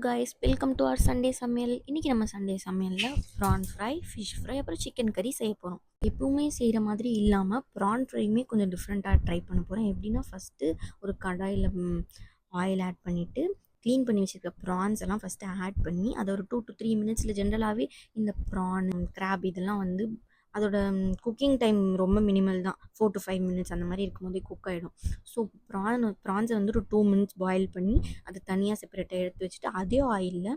Guys, welcome to our Sunday சமையல். இன்றைக்கி நம்ம சண்டே சமையலில் ப்ரான் ஃப்ரை, ஃபிஷ் ஃப்ரை, அப்புறம் சிக்கன் கறி செய்ய போகிறோம். எப்பவுமே செய்கிற மாதிரி இல்லாமல் ப்ரான் ஃப்ரையுமே கொஞ்சம் டிஃப்ரெண்ட்டாக ட்ரை பண்ண போகிறேன். எப்படின்னா ஃபஸ்ட்டு ஒரு கடாயில் ஆயில் ஆட் பண்ணிவிட்டு க்ளீன் பண்ணி வச்சுருக்க ப்ரான்ஸ் எல்லாம் ஃபஸ்ட்டு ஆட் பண்ணி அதை ஒரு 2 to 3 மினிட்ஸில் ஜென்ரலாகவே இந்த ப்ரான் கிராப் இதெல்லாம் வந்து அதோட குக்கிங் டைம் ரொம்ப மினிமல் தான். 4 to 5 மினிட்ஸ் அந்த மாதிரி இருக்கும்போதே குக் ஆகிடும். ஸோ ப்ரான்ஸை வந்து ஒரு 2 மினிட்ஸ் பாயில் பண்ணி அதை தனியாக செப்பரேட்டாக எடுத்து வச்சுட்டு அதே ஆயிலில்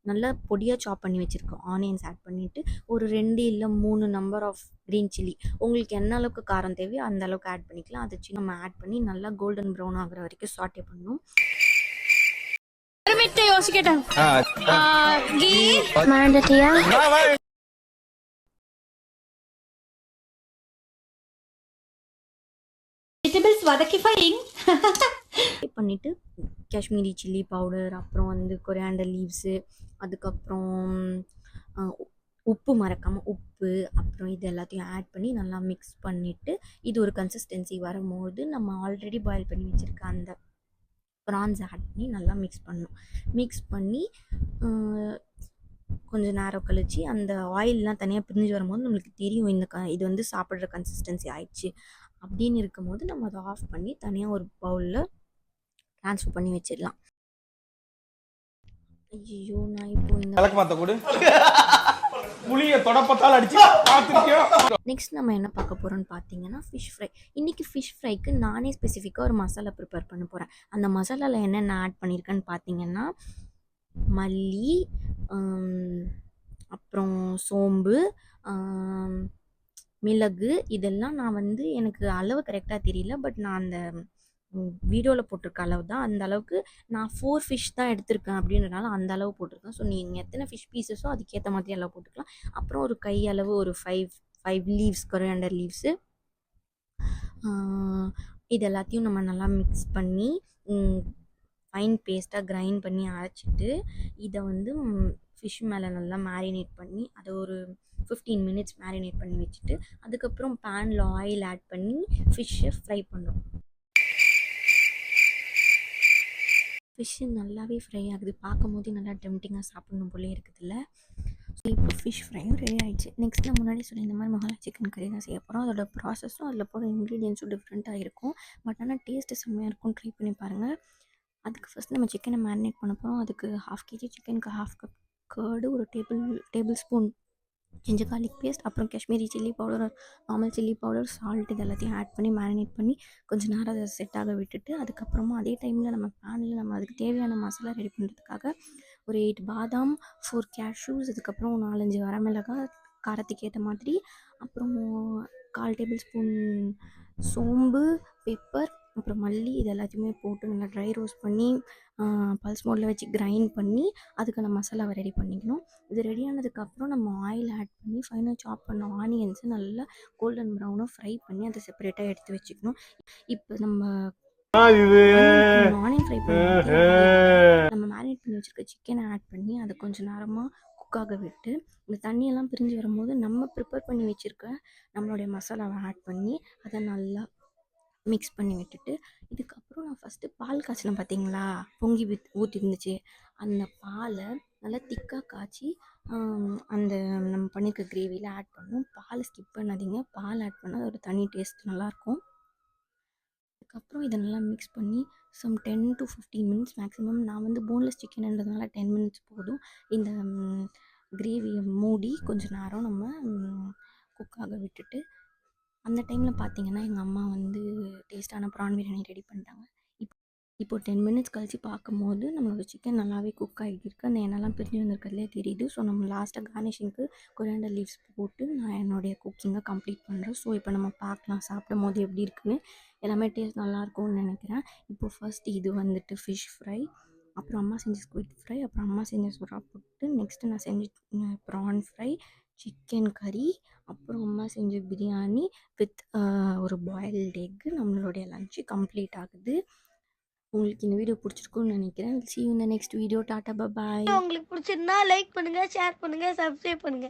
நல்லா பொடியாக சாப் பண்ணி வச்சுருக்கோம் ஆனியன்ஸ் ஆட் பண்ணிவிட்டு ஒரு 2 இல்லை 3 நம்பர் ஆஃப் க்ரீன் சில்லி உங்களுக்கு என்ன அளவுக்கு காரம் தேவையோ அந்த அளவுக்கு ஆட் பண்ணிக்கலாம். அதை நம்ம ஆட் பண்ணி நல்லா கோல்டன் ப்ரௌன் ஆகிற வரைக்கும் சாட்டே பண்ணணும். யோசிக்கட்டேன் பண்ணிவிட்டு காஷ்மீரி சில்லி பவுடர், அப்புறம் வந்து கொரியாண்டர் லீவ்ஸு, அதுக்கப்புறம் உப்பு மறக்காமல் உப்பு, அப்புறம் இது எல்லாத்தையும் ஆட் பண்ணி நல்லா மிக்ஸ் பண்ணிவிட்டு இது ஒரு கன்சிஸ்டன்சி வரும்போது நம்ம ஆல்ரெடி பாயில் பண்ணி வச்சுருக்க அந்த ப்ரான்ஸ் ஆட் பண்ணி நல்லா மிக்ஸ் பண்ணணும். மிக்ஸ் பண்ணி கொஞ்சம் நேரம் கழித்து அந்த ஆயிலெலாம் தனியாக பிரிஞ்சு வரும்போது நம்மளுக்கு தெரியும் இது வந்து சாப்பிட்ற கன்சிஸ்டன்சி ஆயிடுச்சு அப்படின்னு இருக்கும்போது நம்ம அதை ஆஃப் பண்ணி தனியாக ஒரு பவுலில் ட்ரான்ஸ்ஃபர் பண்ணி வச்சிடலாம். ஐயோ, நான் இப்போ நெக்ஸ்ட் நம்ம என்ன பார்க்க போகிறோம்னு பார்த்தீங்கன்னா ஃபிஷ் ஃப்ரை. இன்றைக்கி ஃபிஷ் ஃப்ரைக்கு நானே ஸ்பெசிஃபிக்காக ஒரு மசாலா ப்ரிப்பேர் பண்ண போகிறேன். அந்த மசாலாவில் என்னென்ன ஆட் பண்ணியிருக்கேன்னு பார்த்தீங்கன்னா மல்லி, அப்புறம் சோம்பு, மிளகு, இதெல்லாம் நான் வந்து எனக்கு அளவு கரெக்டாக தெரியல, பட் நான் அந்த வீடியோவில் போட்டிருக்க அளவு தான். அந்த அளவுக்கு நான் 4 ஃபிஷ் தான் எடுத்திருக்கேன் அப்படின்றனால அந்த அளவு போட்டிருக்கேன். ஸோ நீங்கள் எத்தனை ஃபிஷ் பீசஸோ அதுக்கேற்ற மாதிரி அளவு போட்டுக்கலாம். அப்புறம் ஒரு கை அளவு ஒரு 5 லீவ்ஸ் கொரியாண்டர் லீவ்ஸு, இது எல்லாத்தையும் நம்ம நல்லா மிக்ஸ் பண்ணி ஃபைன் பேஸ்ட்டாக கிரைண்ட் பண்ணி அரைச்சிட்டு இதை வந்து ஃபிஷ் மேலே நல்லா மேரினேட் பண்ணி அதை ஒரு 15 மினிட்ஸ் மேரினேட் பண்ணி வச்சுட்டு அதுக்கப்புறம் பேனில் ஆயில் ஆட் பண்ணி ஃபிஷ்ஷை ஃப்ரை பண்ணோம். ஃபிஷ்ஷு நல்லாவே ஃப்ரை ஆகுது. பார்க்கும் போதே நல்லா டெம்டிங்காக சாப்பிடணும் போலே இருக்குதுல்ல. ஸோ இப்போ ஃபிஷ் ஃப்ரையும் ரெடி ஆகிடுச்சு. நெக்ஸ்ட் நான் முன்னாடி சொல்லி இந்த மாதிரி மசாலா சிக்கன் கறி தான் செய்ய போகிறோம். அதோட ப்ராசஸும் அதில் போகிற இன்க்ரீடியன்ஸும் டிஃப்ரெண்ட்டாக இருக்கும். பட் ஆனால் டேஸ்ட்டு செம்மையாக இருக்கும். ட்ரை பண்ணி பாருங்கள். அதுக்கு ஃபஸ்ட் நம்ம சிக்கனை மேரினேட் பண்ண போகிறோம். அதுக்கு 1/2 kg சிக்கனுக்கு 1/2 கப் கர்டு, ஒரு tablespoon ginger garlic paste, அப்புறம் Kashmiri chilli powder, normal chilli powder, salt, இது எல்லாத்தையும் ஆட் பண்ணி மேரினேட் பண்ணி கொஞ்சம் நேரம் அதை செட் ஆக விட்டுட்டு அதுக்கப்புறமா அதே டைமில் நம்ம பேனில் நம்ம அதுக்கு தேவையான மசாலா ரெடி பண்ணுறதுக்காக ஒரு 8 பாதாம், 4 கேஷ்யூஸ், அதுக்கப்புறம் 4-5 வரமிளகாய் காரத்துக்கு ஏற்ற மாதிரி, அப்புறம் 1/4 டேபிள் ஸ்பூன் சோம்பு, பெப்பர், அப்புறம் மல்லி, இது எல்லாத்தையுமே போட்டு நல்லா ட்ரை ரோஸ்ட் பண்ணி பல்ஸ் மோடில் வச்சு கிரைண்ட் பண்ணி அதுக்கான மசாலாவை ரெடி பண்ணிக்கணும். இது ரெடி ஆனதுக்கப்புறம் நம்ம ஆயில் ஆட் பண்ணி ஃபைனாக சாப் பண்ண ஆனியன்ஸை நல்லா கோல்டன் ப்ரௌனாக ஃப்ரை பண்ணி அதை செப்பரேட்டாக எடுத்து வச்சுக்கணும். இப்போ நம்ம ஆனியன் ஃப்ரை பண்ணி நம்ம மேரினேட் பண்ணி வச்சுருக்க சிக்கனை ஆட் பண்ணி அதை கொஞ்சம் நேரமாக குக்காக விட்டு இந்த தண்ணியெல்லாம் பிரிஞ்சு வரும்போது நம்ம ப்ரிப்பேர் பண்ணி வச்சுருக்க நம்மளுடைய மசாலாவை ஆட் பண்ணி அதை நல்லா மிக்ஸ் பண்ணி விட்டுட்டு இதுக்கப்புறம் நான் ஃபஸ்ட்டு பால் காய்ச்சினேன் பார்த்தீங்களா, பொங்கி ஊற்றி இருந்துச்சு. அந்த பாலை நல்லா திக்காக காய்ச்சி அந்த நம்ம பண்ணியிருக்க கிரேவியில் ஆட் பண்ணணும். பாலை ஸ்கிப் பண்ணாதீங்க. பால் ஆட் பண்ணால் ஒரு தனி டேஸ்ட் நல்லாயிருக்கும். அதுக்கப்புறம் இதை நல்லா மிக்ஸ் பண்ணி 10 to 15 மினிட்ஸ் மேக்ஸிமம். நான் வந்து போன்லெஸ் சிக்கன்ன்றதுனால 10 மினிட்ஸ் போதும். இந்த கிரேவியை மூடி கொஞ்சம் நேரம் நம்ம குக்காக விட்டுட்டு அந்த டைமில் பார்த்தீங்கன்னா எங்கள் அம்மா வந்து டேஸ்ட்டான ப்ரான் பிரியாணி ரெடி பண்ணிட்டாங்க. இப்போ 10 மினிட்ஸ் கழித்து பார்க்கும்போது நம்மளோட சிக்கன் நல்லாவே குக் ஆகிருக்கு. அந்த எண்ணெய்லாம் பிரிஞ்சு வந்திருக்கிறதுலே தெரியுது. ஸோ நம்ம லாஸ்ட்டாக கார்னிஷிங்க்கு கொரியாண்டர் லீவ்ஸ் போட்டு நான் என்னுடைய குக்கிங்கை கம்ப்ளீட் பண்ணுறேன். ஸோ இப்போ நம்ம பார்க்கலாம் சாப்பிடும் போது எப்படி இருக்குன்னு. எல்லாமே டேஸ்ட் நல்லாயிருக்கும்னு நினைக்கிறேன். இப்போ ஃபர்ஸ்ட் இது வந்துட்டு ஃபிஷ் ஃப்ரை, அப்புறம் அம்மா செஞ்ச ஸ்குவிட் ஃப்ரை, அப்புறம் அம்மா செஞ்ச சுறா புட்டு, நெக்ஸ்ட்டு நான் செஞ்ச ப்ரான் ஃப்ரை, சிக்கன் கறி, அப்புறம் அம்மா செஞ்ச பிரியாணி வித் ஒரு பாயில்டு எக்கு. நம்மளுடைய லஞ்சு கம்ப்ளீட் ஆகுது. உங்களுக்கு இந்த வீடியோ பிடிச்சிருக்கும்னு நினைக்கிறேன். see you in the next video. Tata, bye. உங்களுக்கு பிடிச்சிருந்தா லைக் பண்ணுங்க, ஷேர் பண்ணுங்க, சப்ஸ்கிரைப் பண்ணுங்க.